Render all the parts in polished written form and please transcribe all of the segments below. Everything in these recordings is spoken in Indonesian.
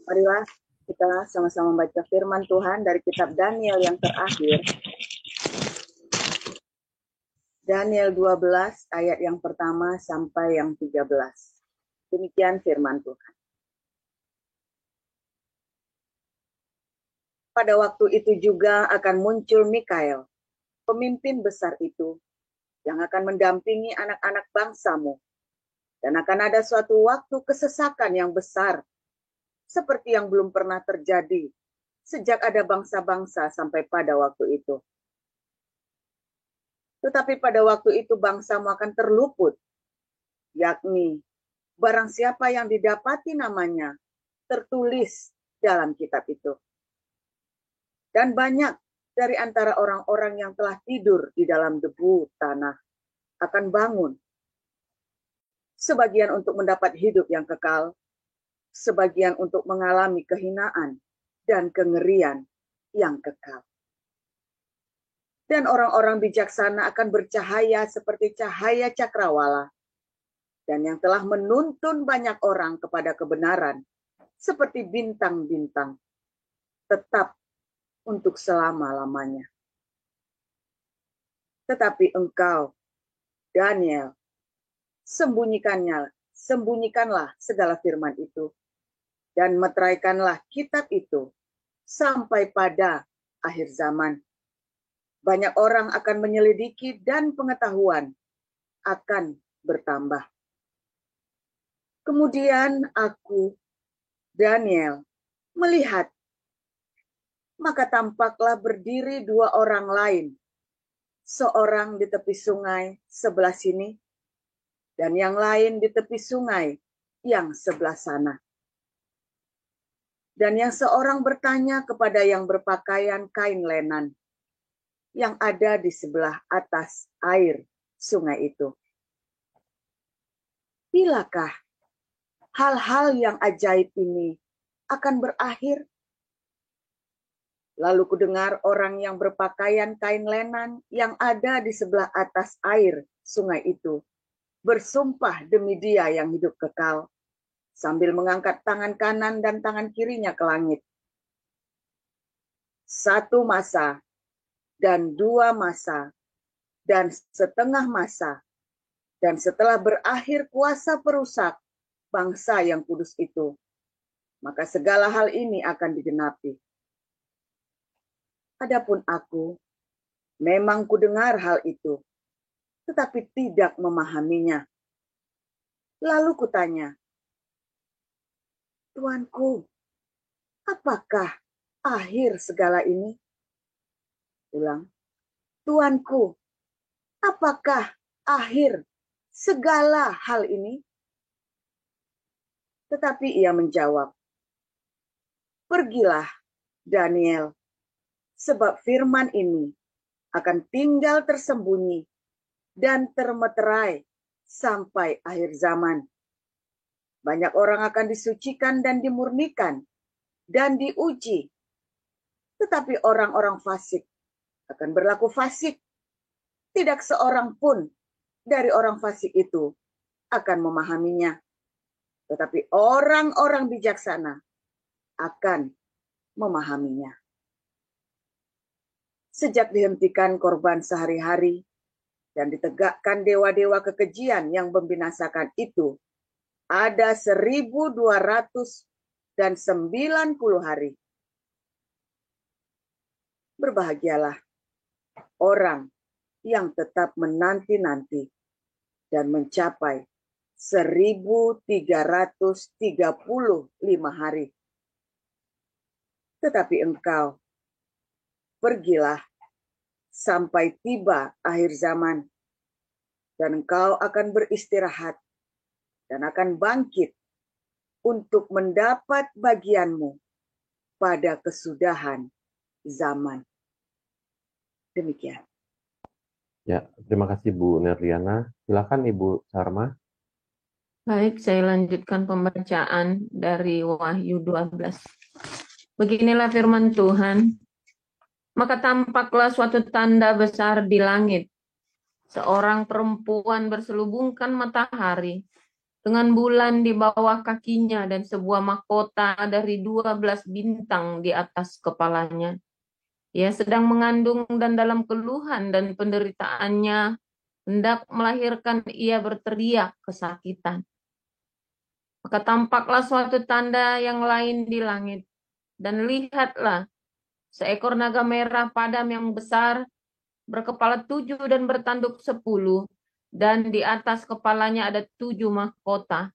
Marilah kita sama-sama membaca firman Tuhan dari kitab Daniel yang terakhir. Daniel 12 ayat yang pertama sampai yang 13. Demikian firman Tuhan. Pada waktu itu juga akan muncul Mikael, pemimpin besar itu, yang akan mendampingi anak-anak bangsamu. Dan akan ada suatu waktu kesesakan yang besar, seperti yang belum pernah terjadi sejak ada bangsa-bangsa sampai pada waktu itu. Tetapi pada waktu itu bangsamu akan terluput, yakni barang siapa yang didapati namanya tertulis dalam kitab itu. Dan banyak dari antara orang-orang yang telah tidur di dalam debu tanah akan bangun. Sebagian untuk mendapat hidup yang kekal, sebagian untuk mengalami kehinaan dan kengerian yang kekal. Dan orang-orang bijaksana akan bercahaya seperti cahaya cakrawala, dan yang telah menuntun banyak orang kepada kebenaran, seperti bintang-bintang, tetap untuk selama-lamanya. Tetapi engkau, Daniel, sembunyikanlah segala firman itu, dan meteraikanlah kitab itu sampai pada akhir zaman. Banyak orang akan menyelidiki dan pengetahuan akan bertambah. Kemudian aku, Daniel, melihat, maka tampaklah berdiri dua orang lain, seorang di tepi sungai sebelah sini, dan yang lain di tepi sungai yang sebelah sana. Dan yang seorang bertanya kepada yang berpakaian kain lenan, yang ada di sebelah atas air sungai itu. Bilakah hal-hal yang ajaib ini akan berakhir? Lalu kudengar orang yang berpakaian kain lenan yang ada di sebelah atas air sungai itu bersumpah demi Dia yang hidup kekal, sambil mengangkat tangan kanan dan tangan kirinya ke langit. Satu masa dan dua masa, dan setengah masa, dan setelah berakhir kuasa perusak bangsa yang kudus itu, maka segala hal ini akan digenapi. Adapun aku, memang kudengar hal itu, tetapi tidak memahaminya. Lalu kutanya, Tuanku, apakah akhir segala ini? Ulang, Tuanku, apakah akhir segala hal ini? Tetapi ia menjawab, pergilah, Daniel, sebab firman ini akan tinggal tersembunyi dan termeterai sampai akhir zaman. Banyak orang akan disucikan dan dimurnikan dan diuji, tetapi orang-orang fasik akan berlaku fasik. Tidak seorang pun dari orang fasik itu akan memahaminya. Tetapi orang-orang bijaksana akan memahaminya. Sejak dihentikan korban sehari-hari dan ditegakkan dewa-dewa kekejian yang membinasakan itu, ada 1290 hari. Berbahagialah orang yang tetap menanti-nanti dan mencapai 1335 hari. Tetapi engkau, pergilah sampai tiba akhir zaman, dan engkau akan beristirahat dan akan bangkit untuk mendapat bagianmu pada kesudahan zaman. Demikian. Ya, terima kasih Bu Nerliana. Silakan Ibu Sarma. Baik, saya lanjutkan pembacaan dari Wahyu 12. Beginilah firman Tuhan. Maka tampaklah suatu tanda besar di langit. Seorang perempuan berselubungkan matahari dengan bulan di bawah kakinya dan sebuah mahkota dari 12 bintang di atas kepalanya. Ia sedang mengandung dan dalam keluhan dan penderitaannya hendak melahirkan, ia berteriak kesakitan. Maka tampaklah suatu tanda yang lain di langit, dan lihatlah, seekor naga merah padam yang besar, berkepala 7 dan bertanduk 10, dan di atas kepalanya ada 7 mahkota.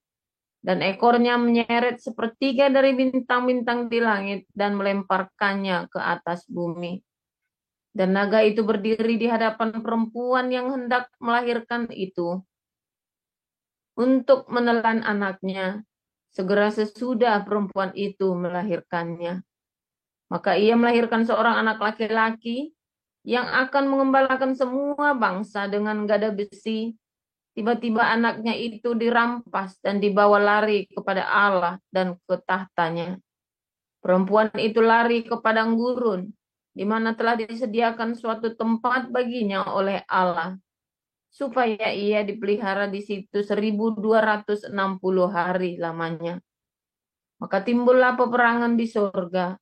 Dan ekornya menyeret sepertiga dari bintang-bintang di langit dan melemparkannya ke atas bumi. Dan naga itu berdiri di hadapan perempuan yang hendak melahirkan itu untuk menelan anaknya, segera sesudah perempuan itu melahirkannya. Maka ia melahirkan seorang anak laki-laki yang akan mengembalakan semua bangsa dengan gada besi. Tiba-tiba anaknya itu dirampas dan dibawa lari kepada Allah dan ke tahtanya. Perempuan itu lari ke padang gurun, di mana telah disediakan suatu tempat baginya oleh Allah, supaya ia dipelihara di situ 1260 hari lamanya. Maka timbullah peperangan di surga.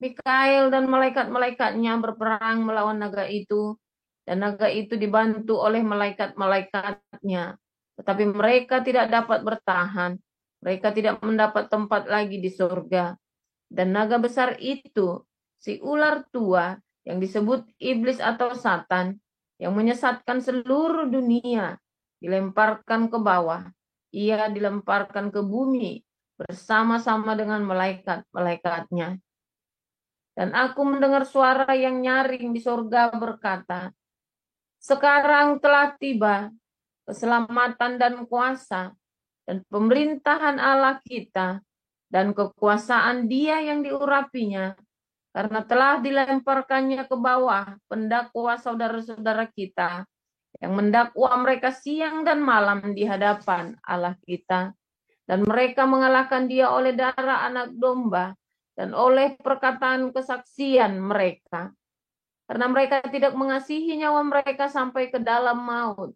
Mikael dan malaikat-malaikatnya berperang melawan naga itu, dan naga itu dibantu oleh malaikat-malaikatnya. Tetapi mereka tidak dapat bertahan. Mereka tidak mendapat tempat lagi di surga. Dan naga besar itu, si ular tua, yang disebut iblis atau Satan, yang menyesatkan seluruh dunia, dilemparkan ke bawah. Ia dilemparkan ke bumi bersama-sama dengan malaikat-malaikatnya. Dan aku mendengar suara yang nyaring di surga berkata, sekarang telah tiba keselamatan dan kuasa dan pemerintahan Allah kita dan kekuasaan Dia yang diurapinya, karena telah dilemparkannya ke bawah pendakwa saudara-saudara kita yang mendakwa mereka siang dan malam di hadapan Allah kita. Dan mereka mengalahkan Dia oleh darah anak domba dan oleh perkataan kesaksian mereka. Karena mereka tidak mengasihi nyawa mereka sampai ke dalam maut.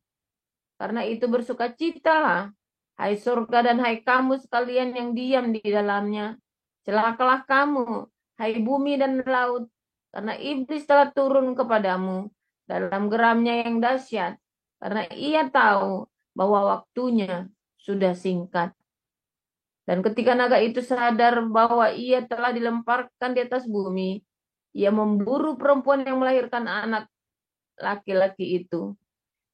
Karena itu bersukacitalah, hai surga dan hai kamu sekalian yang diam di dalamnya. Celakalah kamu, hai bumi dan laut, karena iblis telah turun kepadamu dalam geramnya yang dahsyat, karena ia tahu bahwa waktunya sudah singkat. Dan ketika naga itu sadar bahwa ia telah dilemparkan di atas bumi, ia memburu perempuan yang melahirkan anak laki-laki itu.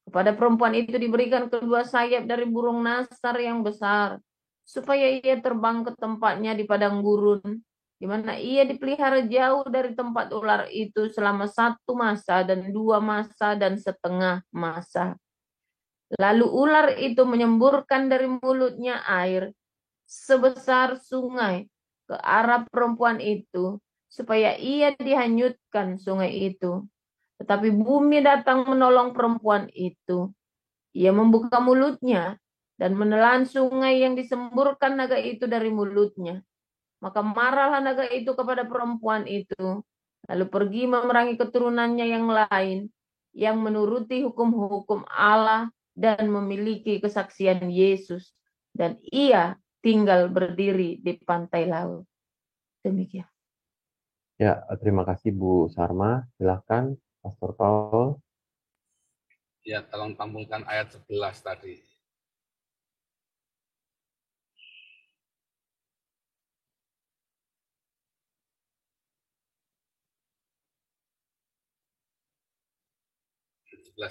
Kepada perempuan itu diberikan kedua sayap dari burung nasar yang besar, supaya ia terbang ke tempatnya di padang gurun, di mana ia dipelihara jauh dari tempat ular itu selama 1 masa dan 2 masa dan setengah masa. Lalu ular itu menyemburkan dari mulutnya air sebesar sungai ke arah perempuan itu, supaya ia dihanyutkan sungai itu. Tetapi bumi datang menolong perempuan itu. Ia membuka mulutnya dan menelan sungai yang disemburkan naga itu dari mulutnya. Maka marahlah naga itu kepada perempuan itu, lalu pergi memerangi keturunannya yang lain, yang menuruti hukum-hukum Allah dan memiliki kesaksian Yesus. Dan ia tinggal berdiri di pantai laut. Demikian. Ya, terima kasih Bu Sarma. Silakan Pastor Paul. Ya, tolong tampilkan ayat 11 tadi.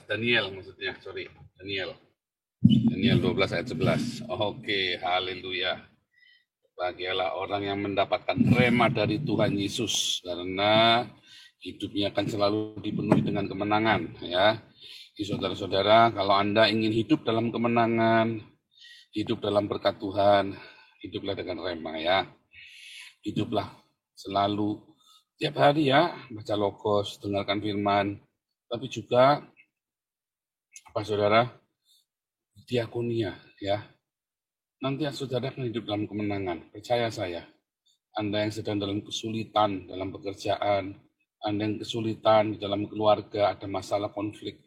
Daniel maksudnya, sorry. Daniel 12 ayat 11. Oke, haleluya. Bahagialah orang yang mendapatkan rema dari Tuhan Yesus, karena hidupnya akan selalu dipenuhi dengan kemenangan. Ya, saudara-saudara, kalau Anda ingin hidup dalam kemenangan, hidup dalam berkat Tuhan, hiduplah dengan rema ya. Hiduplah selalu tiap hari ya, baca Logos, dengarkan firman, tapi juga apa saudara? Diakonia ya. Nanti saudara akan hidup dalam kemenangan. Percaya saya. Anda yang sedang dalam kesulitan dalam pekerjaan, Anda yang kesulitan dalam keluarga, ada masalah konflik.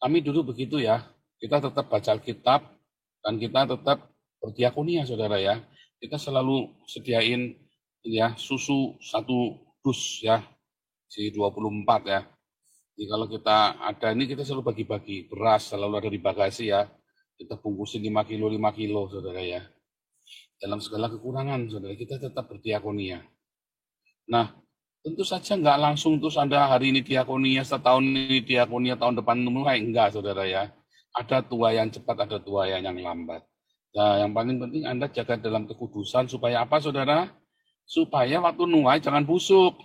Kami dulu begitu ya. Kita tetap baca Alkitab dan kita tetap berdiakonia, saudara ya. Kita selalu sediain ya susu 1 dus ya, si 24 ya. Jadi kalau kita ada ini, kita selalu bagi-bagi. Beras selalu ada di bagasi ya. Kita bungkusin 5 kilo, saudara ya. Dalam segala kekurangan, saudara, kita tetap berdiakonia. Nah, tentu saja nggak langsung terus Anda hari ini diakonia, setahun ini diakonia, tahun depan mulai. Enggak, saudara ya. Ada tuayan cepat, ada tuayan yang lambat. Nah, yang paling penting Anda jaga dalam kekudusan supaya apa, saudara? Supaya waktu nuai jangan busuk.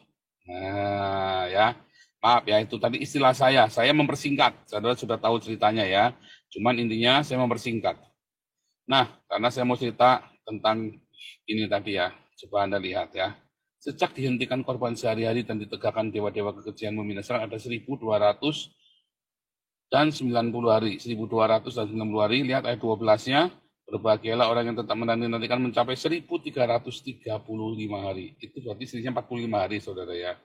Nah, ya. Maaf ya, itu tadi istilah saya. Saya mempersingkat. Saudara sudah tahu ceritanya ya. Cuman intinya saya mempersingkat. Nah, karena saya mau cerita tentang ini tadi ya. Coba Anda lihat ya. Sejak dihentikan korban sehari-hari dan ditegakkan dewa-dewa kekejian membinasakan ada 1.200 dan 90 hari. 1.200 dan 90 hari. Lihat ayat 12-nya. Berbahagialah orang yang tetap menanti-nantikan mencapai 1.335 hari. Itu berarti selisihnya 45 hari, saudara ya.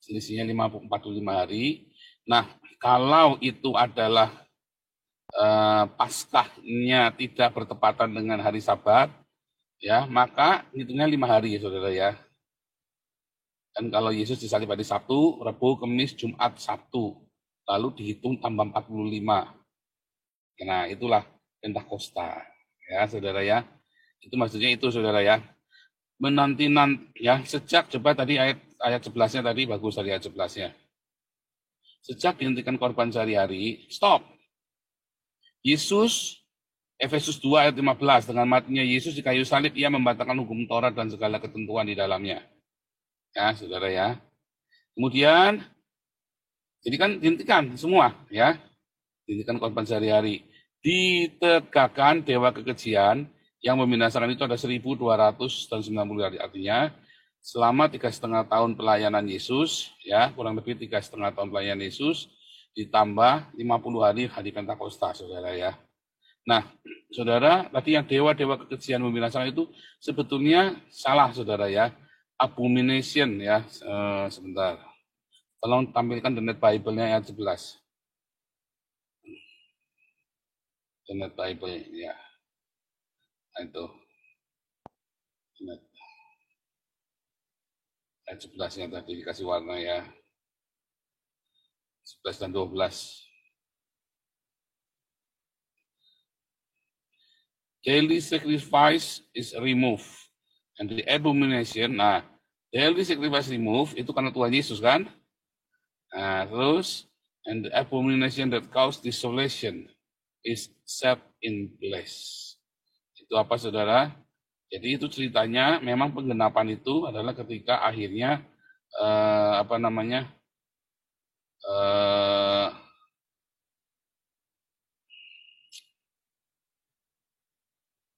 Selisihnya 45 hari. Nah, kalau itu adalah Paskahnya tidak bertepatan dengan hari Sabat, ya, maka hitungnya 5 hari ya, saudara ya. Dan kalau Yesus disalib hari Sabtu, Rabu, Kamis, Jumat, Sabtu, lalu dihitung tambah 45. Nah, itulah Pentakosta, ya, saudara ya. Itu maksudnya itu, saudara ya. Menanti-nanti ya, sejak, coba tadi ayat 11-nya tadi, bagus tadi ayat 11-nya. Sejak dihentikan korban sehari-hari, stop. Yesus, Efesus 2 ayat 15, dengan matinya Yesus di kayu salib, ia membatalkan hukum Taurat dan segala ketentuan di dalamnya. Ya, saudara ya. Kemudian, jadi kan dihentikan semua, ya. Dihentikan korban sehari-hari. Ditegakkan dewa kekejian yang membinasakan itu ada 1.200 dan 90 hari. Artinya, selama 3,5 tahun pelayanan Yesus, ya, kurang lebih 3,5 tahun pelayanan Yesus, ditambah 50 hari Pentakosta, saudara ya. Nah, saudara, tadi yang dewa-dewa kekejian membinasakan itu sebetulnya salah, saudara ya. Abomination ya, sebentar. Tolong tampilkan The Net Bible-nya ayat 11. The Net Bible, ya. Nah, itu. Ayat 11-nya tadi dikasih warna ya. 11 dan 12. Daily sacrifice is removed. And the abomination, nah, daily sacrifice removed, itu karena Tuhan Yesus kan? Nah, terus, and the abomination that caused desolation is set in place. Itu apa, saudara? Jadi itu ceritanya, memang penggenapan itu adalah ketika akhirnya,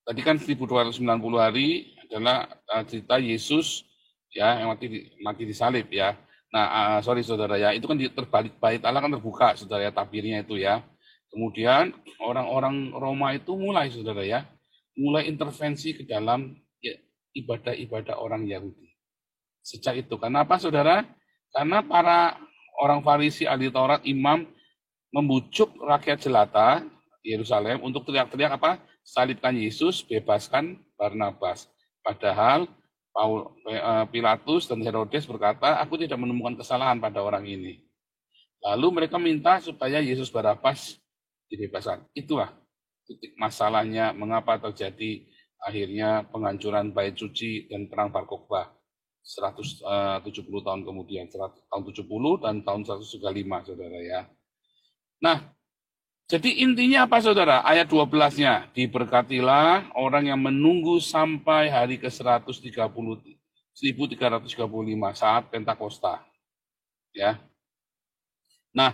tadi kan 1.290 hari adalah cerita Yesus ya yang mati disalib ya. Nah, sorry saudara ya, itu kan terbalik, bait Allah kan terbuka, saudara ya, tabirnya itu ya. Kemudian orang-orang Roma itu mulai, saudara ya, mulai intervensi ke dalam ya, ibadah-ibadah orang Yahudi. Sejak itu, kenapa saudara? Karena para orang Farisi, ahli Taurat, imam membujuk rakyat jelata Yerusalem untuk teriak-teriak apa? Salibkan Yesus, bebaskan Barnabas. Padahal Pilatus dan Herodes berkata, aku tidak menemukan kesalahan pada orang ini. Lalu mereka minta supaya Yesus Barnabas dibebaskan. Itulah titik masalahnya mengapa terjadi akhirnya penghancuran bait suci dan perang Bar Kokhba 170 tahun kemudian, tahun 70 dan tahun 135, saudara ya. Nah, jadi intinya apa, saudara? Ayat 12-nya, diberkatilah orang yang menunggu sampai hari ke-135 saat Pentakosta. Ya. Nah,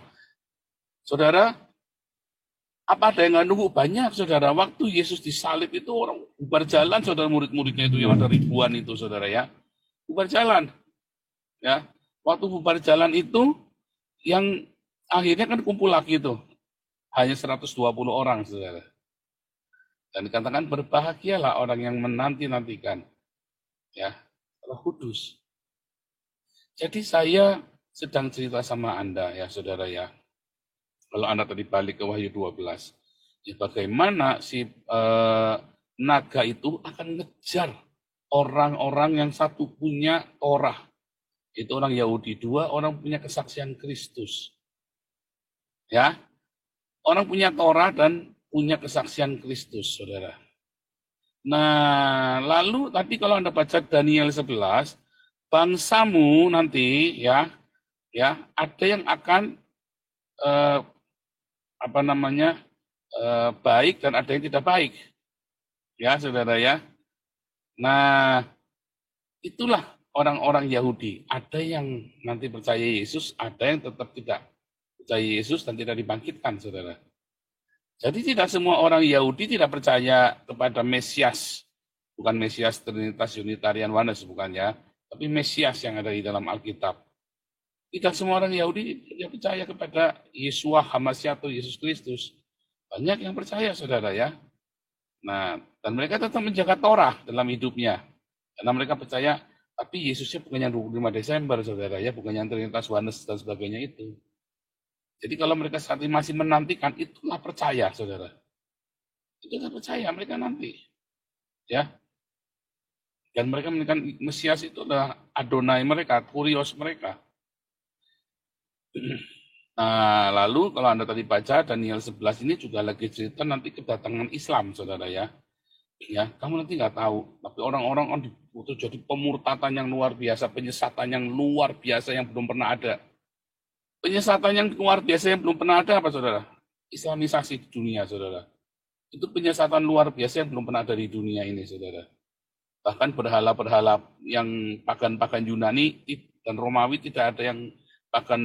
saudara, apa ada yang nggak nunggu? Banyak, saudara. Waktu Yesus disalib itu orang bubar jalan, saudara, murid-muridnya itu yang ada ribuan itu, saudara ya. Bubar jalan. Ya. Waktu bubar jalan itu, yang akhirnya kan kumpul lagi itu. Hanya 120 orang, saudara. Dan dikatakan berbahagialah orang yang menanti-nantikan. Ya, Roh Kudus. Jadi saya sedang cerita sama Anda, ya saudara ya. Kalau Anda tadi balik ke Wahyu 12. Ya, bagaimana si naga itu akan ngejar orang-orang yang satu punya Torah. Itu orang Yahudi, dua orang punya kesaksian Kristus. Ya, orang punya Torah dan punya kesaksian Kristus, saudara. Nah, lalu tadi kalau Anda baca Daniel 11, bangsamu nanti ya ada yang akan baik dan ada yang tidak baik. Ya, saudara ya. Nah, itulah orang-orang Yahudi. Ada yang nanti percaya Yesus, ada yang tetap tidak percaya Yesus dan tidak dibangkitkan, saudara. Jadi tidak semua orang Yahudi tidak percaya kepada Mesias. Bukan Mesias Trinitas Unitarian Oneness, bukan ya. Tapi Mesias yang ada di dalam Alkitab. Tidak semua orang Yahudi tidak percaya kepada Yeshua HaMashiach atau Yesus Kristus. Banyak yang percaya, saudara ya. Nah, dan mereka tetap menjaga Torah dalam hidupnya. Karena mereka percaya, tapi Yesusnya bukan yang 25 Desember, saudara ya. Bukan yang Trinitas Oneness dan sebagainya itu. Jadi kalau mereka saat ini masih menantikan, itulah percaya, saudara. Itulah percaya, mereka nanti. Ya. Dan mereka menekan Mesias itu adalah Adonai mereka, Kurios mereka. Nah, lalu kalau Anda tadi baca Daniel 11 ini juga lagi cerita nanti kedatangan Islam, saudara ya. Ya, kamu nanti nggak tahu, tapi orang-orang itu jadi pemurtatan yang luar biasa, penyesatan yang luar biasa yang belum pernah ada. Penyesatan yang luar biasa yang belum pernah ada apa, saudara? Islamisasi di dunia, saudara. Itu penyesatan luar biasa yang belum pernah ada di dunia ini, saudara. Bahkan berhala-berhala yang pagan-pagan Yunani dan Romawi tidak ada yang pagan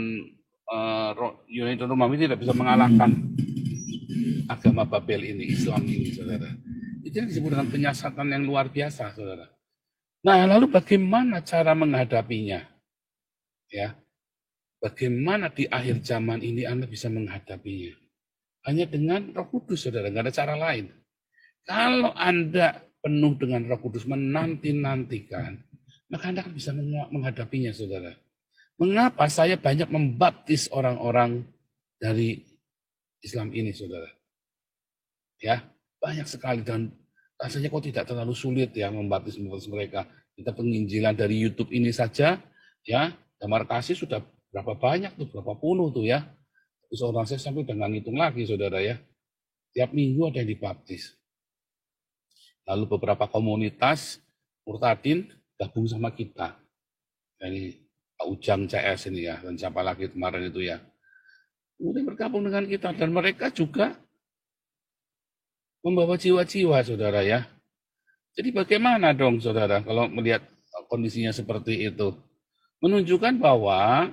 Yunani dan Romawi tidak bisa mengalahkan agama Babel ini, Islam ini, saudara. Itu yang disebut dengan penyesatan yang luar biasa, saudara. Nah, lalu bagaimana cara menghadapinya? Ya. Bagaimana di akhir zaman ini Anda bisa menghadapinya? Hanya dengan Roh Kudus, saudara. Nggak ada cara lain. Kalau Anda penuh dengan Roh Kudus, menanti-nantikan, maka Anda akan bisa menghadapinya, saudara. Mengapa saya banyak membaptis orang-orang dari Islam ini, saudara? Ya, banyak sekali. Dan rasanya kok tidak terlalu sulit ya membaptis mereka. Kita penginjilan dari YouTube ini saja, ya, Damar Kasih sudah berapa banyak tuh, berapa puluh tuh ya. Seorang saya sampai dengan ngitung lagi, saudara ya. Tiap minggu ada yang dibaptis. Lalu beberapa komunitas Murtadin gabung sama kita. Ini Pak Ujang CS ini ya, dan siapa lagi kemarin itu ya. Kemudian bergabung dengan kita, dan mereka juga membawa jiwa-jiwa, saudara ya. Jadi bagaimana dong, saudara, kalau melihat kondisinya seperti itu? Menunjukkan bahwa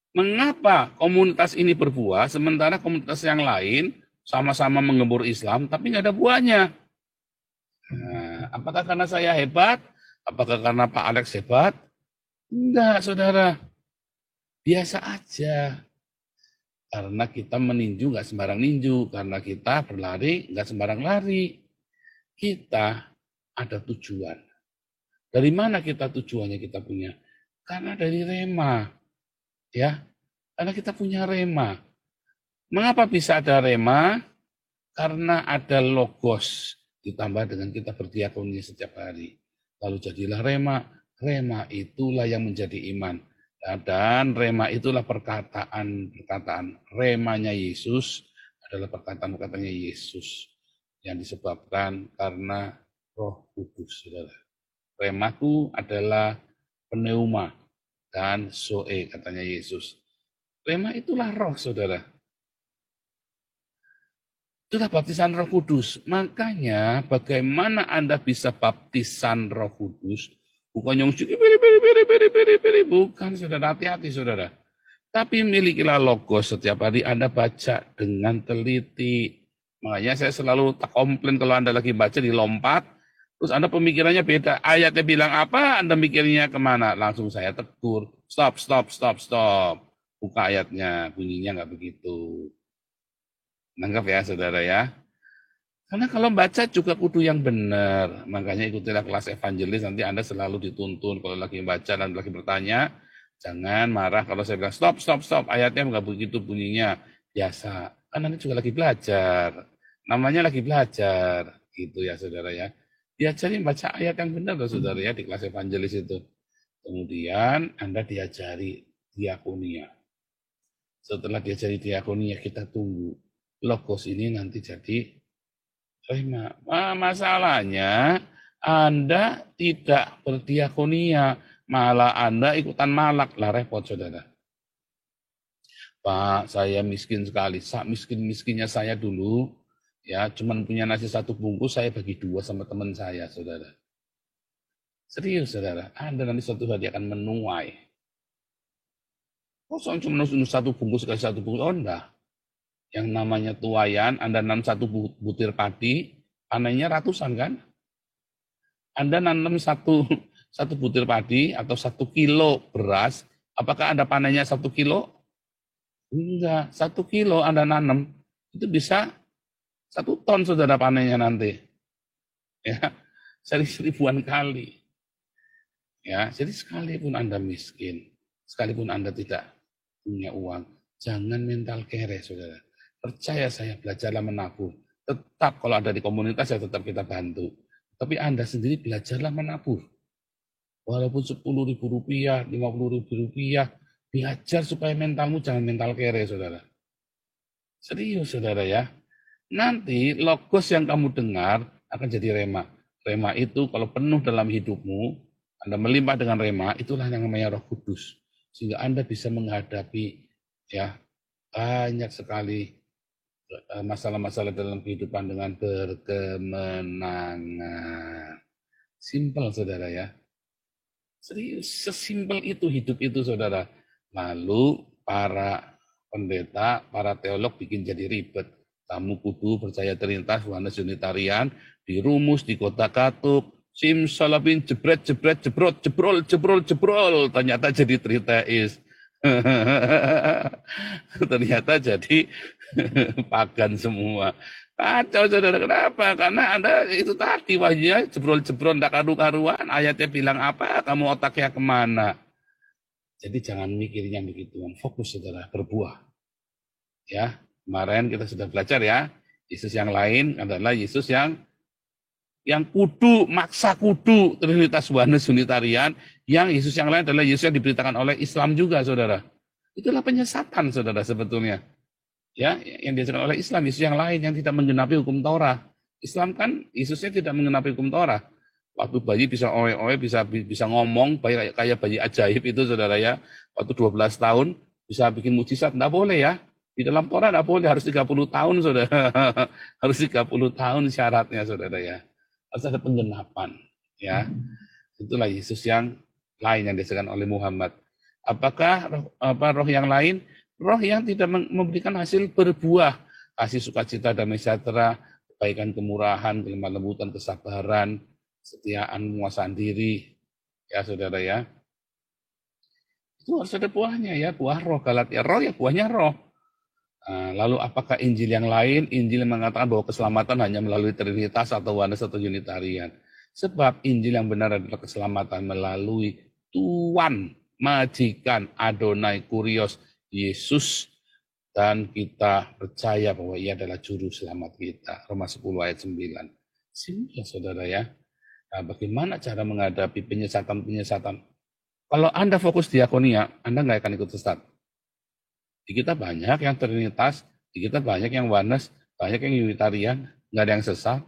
mengapa komunitas ini berbuah, sementara komunitas yang lain sama-sama mengembur Islam, tapi nggak ada buahnya. Nah, apakah karena saya hebat? Apakah karena Pak Alex hebat? Enggak, saudara. Biasa aja. Karena kita meninju nggak sembarang ninju. Karena kita berlari nggak sembarang lari. Kita ada tujuan. Dari mana kita tujuannya kita punya? Karena dari rema. Ya, karena kita punya rema. Mengapa bisa ada rema? Karena ada logos ditambah dengan kita berdiakoni setiap hari. Lalu jadilah rema. Rema itulah yang menjadi iman. Dan rema itulah perkataan. Remanya Yesus adalah perkataan-perkataannya Yesus yang disebabkan karena Roh Kudus, saudara. Remaku adalah pneuma dan zoe, katanya Yesus. Rema itulah roh, saudara. Itulah baptisan Roh Kudus. Makanya bagaimana Anda bisa baptisan Roh Kudus? Bukan yang bukan, saudara. Hati-hati, saudara. Tapi milikilah logos setiap hari Anda baca dengan teliti. Makanya saya selalu tak komplain kalau Anda lagi baca dilompat. Terus Anda pemikirannya beda. Ayatnya bilang apa, Anda mikirnya kemana? Langsung saya tegur. Stop. Buka ayatnya, bunyinya nggak begitu. Nangkap ya, saudara ya. Karena kalau baca juga kudu yang benar. Makanya ikutilah kelas evangelis, nanti Anda selalu dituntun. Kalau lagi baca dan lagi bertanya, jangan marah kalau saya bilang stop. Ayatnya nggak begitu bunyinya. Biasa. Kan Anda juga lagi belajar. namanya lagi belajar, gitu ya saudara ya. Diajari baca ayat yang benar loh saudara ya di kelas evangelis itu. Kemudian Anda diajari diakonia. Setelah diajari diakonia, kita tunggu logos ini nanti jadi rema. Masalahnya Anda tidak berdiakonia, malah Anda ikutan malak. Lah repot saudara. Pak, saya miskin sekali. Miskin-miskinnya saya dulu, ya cuman punya nasi 1 bungkus, saya bagi 2 sama teman saya, saudara. Serius, saudara. Anda nanti suatu hari akan menuai. Kosong cuma 1 bungkus kali 1 bungkus, oh enggak. Yang namanya tuayan, Anda nanam 1 butir padi, panennya ratusan kan? Anda nanam 1 butir padi atau 1 kilo beras, apakah Anda panennya 1 kilo? Enggak, 1 kilo Anda nanam, itu bisa 1 ton saudara panennya nanti. Ya, ribuan kali. Ya, jadi sekalipun Anda miskin, sekalipun Anda tidak punya uang, jangan mental kere saudara. Percaya saya, belajarlah menabung. Tetap kalau ada di komunitas ya tetap kita bantu. Tapi Anda sendiri belajarlah menabung. Walaupun 10.000 rupiah, 50.000 rupiah, belajar supaya mentalmu jangan mental kere, saudara. Serius, saudara ya. Nanti logos yang kamu dengar akan jadi rema. Rema itu kalau penuh dalam hidupmu, Anda melimpah dengan rema, itulah yang namanya Roh Kudus. Sehingga Anda bisa menghadapi ya banyak sekali masalah-masalah dalam kehidupan dengan berkemenangan. Simpel, saudara ya. Serius, sesimpel itu hidup itu, saudara. Lalu para pendeta, para teolog bikin jadi ribet. Kamu kudu percaya Trinitas, Yohanes Unitarian, dirumus, dikotak-katuk, simsalabim, jebret, jebrol. Ternyata jadi Triteis. Ternyata jadi pagan semua. Kacau saudara, kenapa? Karena Anda itu tadi wajahnya jebrol, tidak karu-karuan, ayatnya bilang apa, kamu otaknya kemana. Jadi jangan mikirnya begitu, fokus saudara, berbuah. Ya, kemarin kita sudah belajar ya, Yesus yang lain adalah Yesus yang kudu, maksa kudu, Trinitas Yohanes Unitarian, yang Yesus yang lain adalah Yesus yang diberitakan oleh Islam juga saudara. Itulah penyesatan saudara sebetulnya. Ya, yang diajarkan oleh Islam, Yesus yang lain yang tidak menggenapi hukum Torah. Islam kan Yesusnya tidak menggenapi hukum Torah. Waktu bayi bisa oe-oe, bisa ngomong, kayak bayi ajaib itu saudara ya. Waktu 12 tahun bisa bikin mujizat, enggak boleh ya. Di dalam Torah enggak boleh, harus 30 tahun saudara. Harus 30 tahun syaratnya saudara ya. Harus ada penggenapan ya. Itulah Yesus yang lain yang diajarkan oleh Muhammad. Apakah roh yang lain? Roh yang tidak memberikan hasil berbuah. Kasih sukacita, damai sejahtera, kebaikan, kemurahan, kelemah lembutan, kesabaran, kesetiaan, penguasaan diri, ya saudara ya. Itu harus ada buahnya ya, buah roh. Galatia roh ya buahnya roh. Lalu apakah Injil yang lain? Injil yang mengatakan bahwa keselamatan hanya melalui Trinitas atau Yohanes atau Unitarian. Sebab Injil yang benar adalah keselamatan melalui Tuhan, Majikan, Adonai, Kurios, Yesus, dan kita percaya bahwa ia adalah juru selamat kita. Roma 10 ayat 9. Simpel saudara ya. Nah, bagaimana cara menghadapi penyesatan-penyesatan? Kalau Anda fokus diakonia, Anda nggak akan ikut sesat. Di kita banyak yang Trinitas, di kita banyak yang Yohanes, banyak yang Unitarian, nggak ada yang sesat.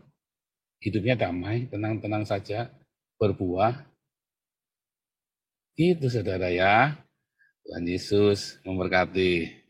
Hidupnya damai, tenang-tenang saja, berbuah. Itu saudara ya. Tuhan Yesus memberkati.